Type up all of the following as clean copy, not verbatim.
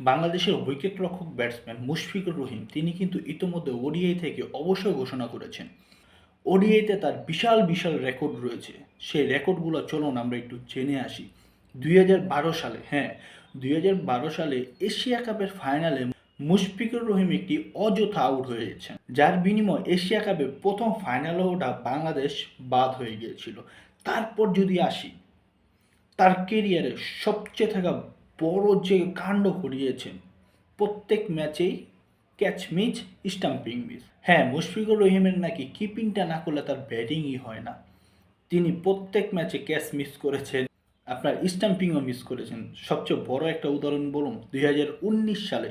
বাংলাদেশের উইকেটরক্ষক ব্যাটসম্যান মুশফিকুর রহিম তিনি কিন্তু ইতোমধ্যে ওডিআই থেকে অবসর ঘোষণা করেছেন। ওডিআইতে তার বিশাল বিশাল রেকর্ড রয়েছে। সেই রেকর্ডগুলো চলুন আমরা একটু জেনে আসি। ২০১২ সালে, হ্যাঁ, ২০১২ সালে এশিয়া কাপের ফাইনালে মুশফিকুর রহিম একটি অযথা আউট হয়েছেন, যার বিনিময়ে এশিয়া কাপে প্রথম ফাইনালে ওঠা বাংলাদেশ বাদ হয়ে গিয়েছিল। তারপর যদি আসি, তার কেরিয়ারে সবচেয়ে থাকা বড় যে কাণ্ড ঘটিয়েছেন, প্রত্যেক ম্যাচেই ক্যাচ মিস, স্টাম্পিং মিস। হ্যাঁ, মুশফিকুর রহিমের নাকি কিপিংটা না করলে তার ব্যাটিংই হয় না। তিনি প্রত্যেক ম্যাচে ক্যাচ মিস করেছেন, আপনার স্টাম্পিংও মিস করেছেন। সবচেয়ে বড় একটা উদাহরণ বলুন, ২০১৯ সালে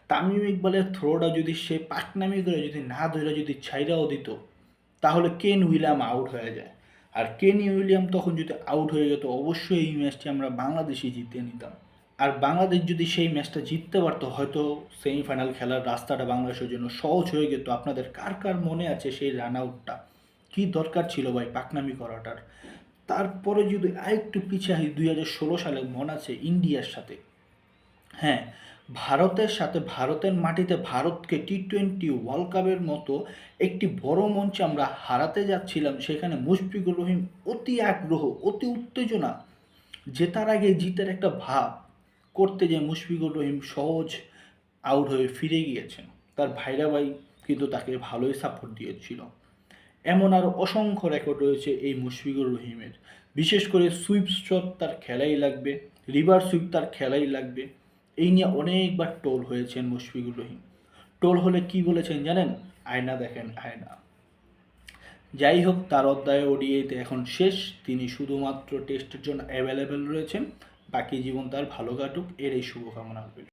তামিম ইকবালের থ্রোটা যদি সে পাকনামি করে যদি না ধরে যদি ছাইরাও দিত, তাহলে কেন উইলিয়াম আউট হয়ে যায়। আর কেন উইলিয়াম তখন যদি আউট হয়ে যেত, অবশ্যই এই ম্যাচটি আমরা বাংলাদেশই জিতে নিতাম। আর বাংলাদেশ যদি সেই ম্যাচটা জিততে পারতো, হয়তো সেমিফাইনাল খেলার রাস্তাটা বাংলাদেশের জন্য সহজ হয়ে যেত। আপনাদের কার কার মনে আছে সেই রান আউটটা? কী দরকার ছিল ভাই পাকনামি করাটার? তারপরে যদি আরেকটু পিছিয়ে আসি, ২০১৬ সালে মনে আছে ইন্ডিয়ার সাথে, হ্যাঁ, ভারতের সাথে ভারতের মাটিতে ভারতকে টি-20 ওয়ার্ল্ড কাপের মতো একটি বড় মঞ্চে আমরা হারাতে যাচ্ছিলাম। সেখানে মুশফিকুর রহিম অতি আগ্রহ, অতি উত্তেজনা, জেতার আগে জিতের একটা ভাব করতে যে মুশফিকুর রহিম সহজ আউট হয়ে ফিরে গিয়েছেন। তার ভাইরা ভাই কিন্তু তাকে ভালোই সাপোর্ট দিয়েছিল। এমন আরও অসংখ্য রেকর্ড রয়েছে এই মুশফিকুর রহিমের। বিশেষ করে সুইপ শট তার খেলাই লাগবে, রিভার সুইপ তার খেলাই লাগবে। এই নিয়ে অনেকবার টোল হয়েছেন মুশফিকুর রহিম। টোল হলে কি বলেছেন জানেন? আয়না দেখেন আয়না। যাই হোক, তার অধ্যায় ওডিআইতে এখন শেষ। তিনি শুধুমাত্র টেস্টের জন্য অ্যাভেলেবেল রয়েছেন। বাকি জীবন তার ভালো কাটুক, এর এই শুভকামনা রইল।